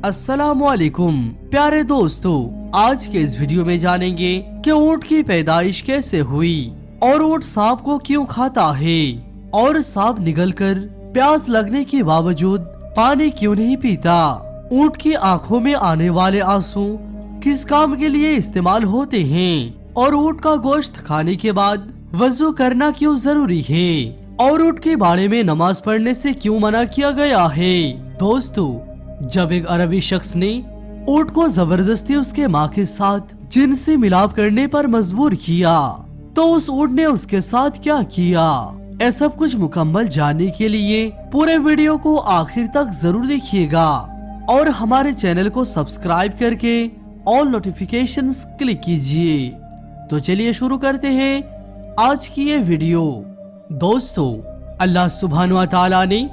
अस्सलामुअलैकुम प्यारे दोस्तों, आज के इस वीडियो में जानेंगे कि ऊंट की पैदाइश कैसे हुई और ऊंट सांप को क्यों खाता है और सांप निगलकर प्यास लगने के बावजूद पानी क्यों नहीं पीता। ऊंट की आंखों में आने वाले आंसू किस काम के लिए इस्तेमाल होते हैं और ऊंट का गोश्त खाने के बाद वजू करना क्यों जरूरी है और ऊंट के बारे में नमाज पढ़ने से क्यों मना किया गया है। दोस्तों, जब एक अरबी शख्स ने ऊंट को जबरदस्ती उसके माँ के साथ जिनसी मिलाप करने पर मजबूर किया तो उस ऊंट ने उसके साथ क्या किया, ये सब कुछ मुकम्मल जानने के लिए पूरे वीडियो को आखिर तक जरूर देखिएगा और हमारे चैनल को सब्सक्राइब करके ऑल नोटिफिकेशंस क्लिक कीजिए। तो चलिए शुरू करते हैं आज की ये वीडियो। दोस्तों, अल्लाह सुब्हान व तआला ने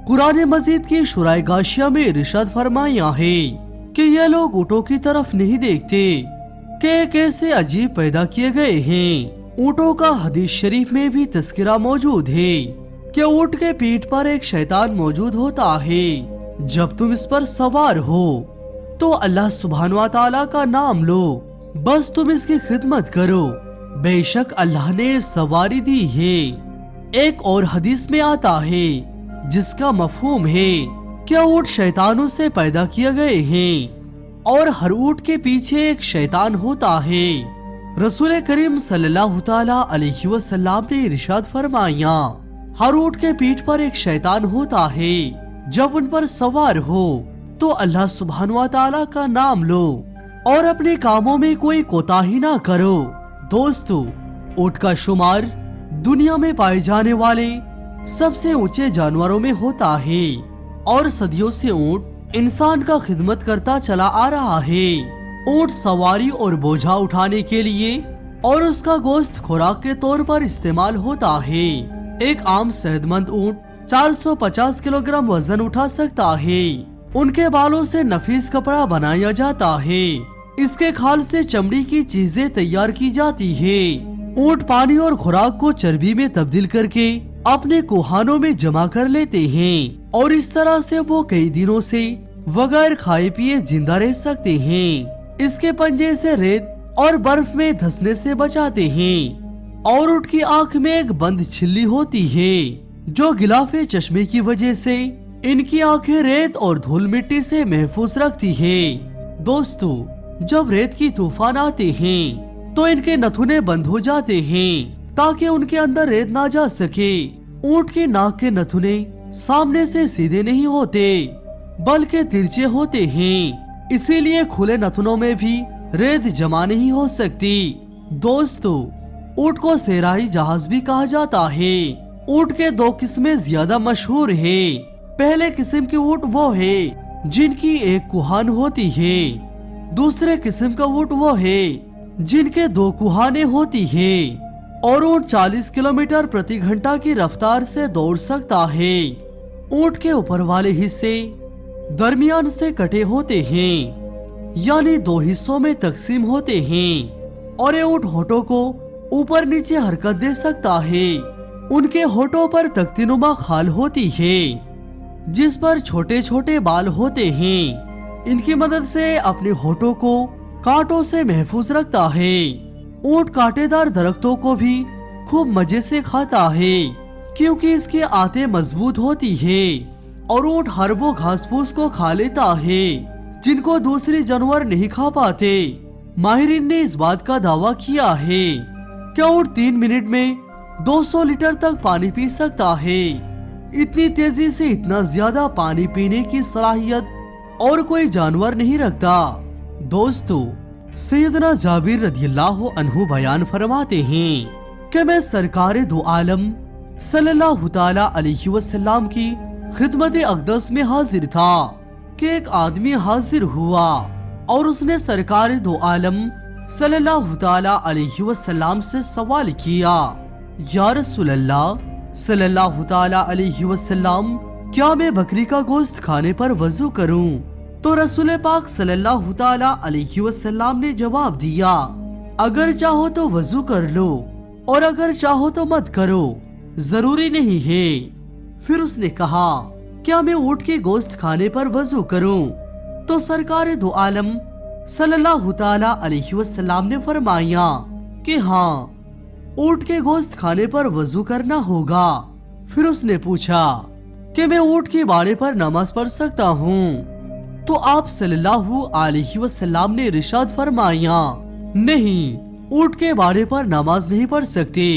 कुरान मजीद की शुराए गाशिया में इरशाद फरमाया है कि ये लोग ऊँटों की तरफ नहीं देखते कि कैसे अजीब पैदा किए गए हैं। ऊँटों का हदीस शरीफ में भी तस्करा मौजूद है कि ऊँट के पीठ पर एक शैतान मौजूद होता है। जब तुम इस पर सवार हो तो अल्लाह सुब्हान व तआला का नाम लो, बस तुम इसकी खिदमत करो, बेशक अल्लाह ने सवारी दी है। एक और हदीस में आता है जिसका मफहूम है कि ऊँट शैतानों से पैदा किए गए हैं और हर ऊँट के पीछे एक शैतान होता है। रसूल करीम सल्लल्लाहु तआला अलैहि वसल्लम ने इरशाद फरमाया, हर ऊँट के पीठ पर एक शैतान होता है। जब उन पर सवार हो तो अल्लाह सुब्हान व तआला का नाम लो और अपने कामों में कोई कोताही ना करो। दोस्तों, ऊँट का शुमार दुनिया में पाए जाने वाले सबसे ऊंचे जानवरों में होता है और सदियों से ऊंट इंसान का खिदमत करता चला आ रहा है। ऊंट सवारी और बोझा उठाने के लिए और उसका गोश्त खुराक के तौर पर इस्तेमाल होता है। एक आम सेहतमंद ऊंट 450 किलोग्राम वजन उठा सकता है। उनके बालों से नफीस कपड़ा बनाया जाता है। इसके खाल से चमड़ी की चीजें तैयार की जाती है। ऊंट पानी और खुराक को चर्बी में तब्दील करके अपने कोहानों में जमा कर लेते हैं और इस तरह से वो कई दिनों से बगैर खाए पिए जिंदा रह सकते हैं। इसके पंजे से रेत और बर्फ में धंसने से बचाते हैं और ऊँट की आंख में एक बंद छिल्ली होती है जो गिलाफे चश्मे की वजह से इनकी आंखें रेत और धूल मिट्टी से महफूज रखती है। दोस्तों, जब रेत की तूफान आते हैं तो इनके नथुने बंद हो जाते हैं ताकि उनके अंदर रेत ना जा सके। ऊँट के नाक के नथुने सामने से सीधे नहीं होते बल्कि तिरछे होते हैं, इसीलिए खुले नथुनों में भी रेत जमा नहीं हो सकती। दोस्तों, ऊँट को सेराई जहाज भी कहा जाता है। ऊँट के दो किस्में ज्यादा मशहूर है। पहले किस्म के ऊँट वो है जिनकी एक कुहान होती है। दूसरे किस्म का ऊँट वो है जिनके दो कुहाने होती है और ऊँट 40 किलोमीटर प्रति घंटा की रफ्तार से दौड़ सकता है। ऊँट के ऊपर वाले हिस्से दरमियान से कटे होते हैं, यानी दो हिस्सों में तकसीम होते हैं और ये ऊँट होठों को ऊपर नीचे हरकत दे सकता है। उनके होठों पर तख्तीनुमा खाल होती है जिस पर छोटे छोटे बाल होते हैं। इनकी मदद से अपने होठों को कांटों से महफूज रखता है। ऊँट कांटेदार दरख्तों को भी खूब मजे से खाता है क्योंकि इसकी आंतें मजबूत होती है और ऊँट हर वो घास फूस को खा लेता है जिनको दूसरे जानवर नहीं खा पाते। माहिरीन ने इस बात का दावा किया है कि ऊँट 3 मिनट में 200 लीटर तक पानी पी सकता है। इतनी तेजी से इतना ज्यादा पानी पीने की सलाहियत और कोई जानवर नहीं रखता। दोस्तों, सैयदना जाबिर रदियल्लाहु अन्हु बयान फरमाते हैं कि मैं सरकार दो आलम सल्लल्लाहु ताला अलैहि वसल्लम की खिदमत अक़दस में हाजिर था कि एक आदमी हाजिर हुआ और उसने सरकार दो आलम सल्लल्लाहु ताला अलैहि वसल्लम से सवाल किया, या रसूल अल्लाह सल्लल्लाहु ताला अलैहि वसल्लम, क्या मैं बकरी का गोश्त खाने पर वजू करूं? तो रसूल पाक सल्लल्लाहु ताला अलैहि वसल्लम ने जवाब दिया, अगर चाहो तो वजू कर लो और अगर चाहो तो मत करो, जरूरी नहीं है। फिर उसने कहा, क्या मैं ऊँट के गोश्त खाने पर वजू करूं? تو سرکار دو عالم صلی اللہ تعالی علیہ وسلم نے فرمایا کہ ہاں، اونٹ کے گوشت کھانے پر وضو کرنا ہوگا۔ پھر اس نے پوچھا کہ میں اونٹ کے باڑے پر نماز پڑھ سکتا ہوں؟ تو آپ صلی اللہ علیہ وسلم نے ارشاد فرمایا نہیں، اونٹ کے باڑے پر نماز نہیں پڑھ سکتے۔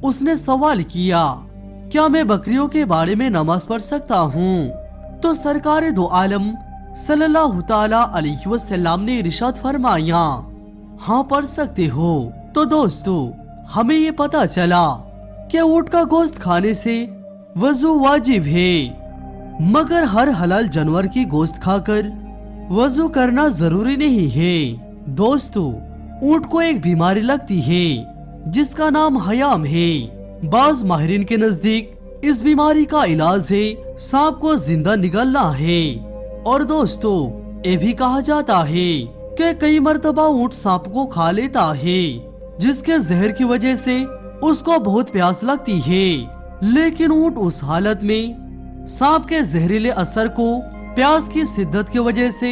اس نے سوال کیا کیا میں بکریوں کے باڑے میں نماز پڑھ سکتا ہوں؟ تو سرکار دو عالم صلی اللہ تعالی علیہ وسلم نے ارشاد فرمایا ہاں پڑھ سکتے ہو۔ تو دوستو، ہمیں یہ پتا چلا کہ اونٹ کا گوشت کھانے سے وضو واجب ہے، مگر ہر حلال جانور کی گوشت کھا کر وضو کرنا ضروری نہیں ہے۔ دوستو، اونٹ کو ایک بیماری لگتی ہے جس کا نام حیام ہے۔ بعض ماہرین کے نزدیک اس بیماری کا علاج ہے سانپ کو زندہ نگلنا ہے۔ اور دوستو، یہ بھی کہا جاتا ہے کہ کئی مرتبہ اونٹ سانپ کو کھا لیتا ہے، جس کے زہر کی وجہ سے اس کو بہت پیاس لگتی ہے، لیکن اونٹ اس حالت میں سانپ کے زہریلے اثر کو پیاس کی شدت کی وجہ سے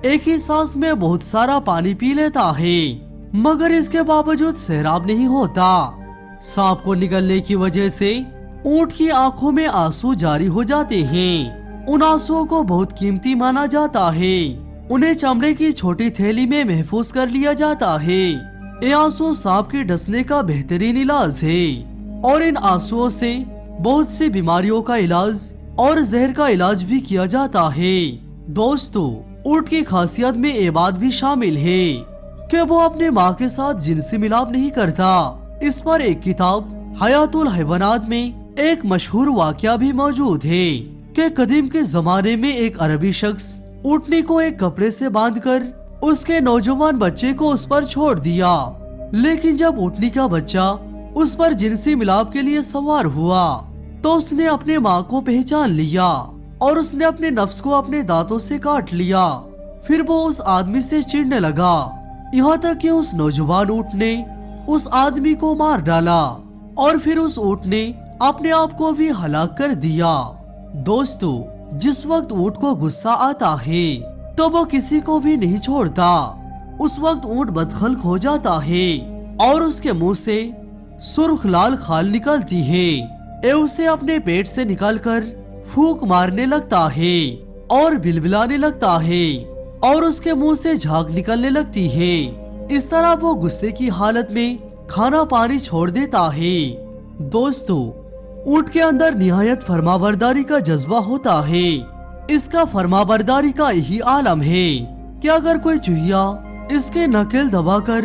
ایک ہی سانس میں بہت سارا پانی پی لیتا ہے، مگر اس کے باوجود سیراب نہیں ہوتا۔ سانپ کو نگلنے کی وجہ سے اونٹ کی آنکھوں میں آنسو جاری ہو جاتے ہیں۔ ان آنسوؤں کو بہت قیمتی مانا جاتا ہے، انہیں چمڑے کی چھوٹی تھیلی میں محفوظ کر لیا جاتا ہے۔ یہ آنسو سانپ کے ڈسنے کا بہترین علاج ہے، اور ان آنسوؤں سے بہت سی بیماریوں کا علاج اور زہر کا علاج بھی کیا جاتا ہے۔ دوستو، اونٹ کی خاصیت میں یہ بات بھی شامل ہے کہ وہ اپنے ماں کے ساتھ جنسی ملاپ نہیں کرتا۔ اس پر ایک کتاب حیات الحیوانات میں ایک مشہور واقعہ بھی موجود ہے کہ قدیم کے زمانے میں ایک عربی شخص اونٹنی کو ایک کپڑے سے باندھ کر اس کے نوجوان بچے کو اس پر چھوڑ دیا، لیکن جب اونٹنی کا بچہ اس پر جنسی ملاپ کے لیے سوار ہوا تو اس نے اپنے ماں کو پہچان لیا اور اس نے اپنے نفس کو اپنے دانتوں سے کاٹ لیا۔ پھر وہ اس آدمی سے چڑھنے لگا، یہاں تک کہ اس نوجوان اونٹ نے اس آدمی کو مار ڈالا، اور پھر اس اونٹ نے اپنے آپ کو بھی ہلاک کر دیا۔ دوستو، جس وقت اونٹ کو غصہ آتا ہے تو وہ کسی کو بھی نہیں چھوڑتا۔ اس وقت اونٹ بدخلق ہو جاتا ہے اور اس کے منہ سے سرخ لال خال نکلتی ہے۔ اے اسے اپنے پیٹ سے نکال کر پھونک مارنے لگتا ہے اور بلبلانے لگتا ہے، اور اس کے منہ سے جھاگ نکلنے لگتی ہے۔ اس طرح وہ غصے کی حالت میں کھانا پانی چھوڑ دیتا ہے۔ دوستو، اونٹ کے اندر نہایت فرمانبرداری کا جذبہ ہوتا ہے۔ اس کا فرمانبرداری کا یہی عالم ہے کہ اگر کوئی چوہیا اس کے نکل دبا کر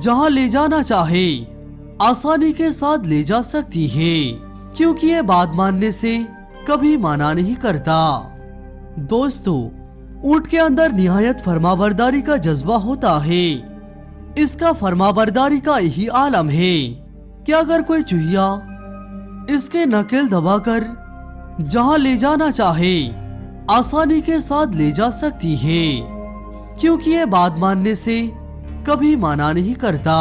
جہاں لے جانا چاہے آسانی کے ساتھ لے جا سکتی ہے، کیونکہ یہ بات ماننے سے کبھی منع نہیں کرتا۔ دوستو، اونٹ کے اندر نہایت فرمانبرداری کا جذبہ ہوتا ہے۔ اس کا فرمانبرداری کا یہی عالم ہے کہ اگر کوئی چوہیا اس کے نکل دبا کر جہاں لے جانا چاہے آسانی کے ساتھ لے جا سکتی ہے، کیونکہ یہ بات ماننے سے کبھی منع نہیں کرتا۔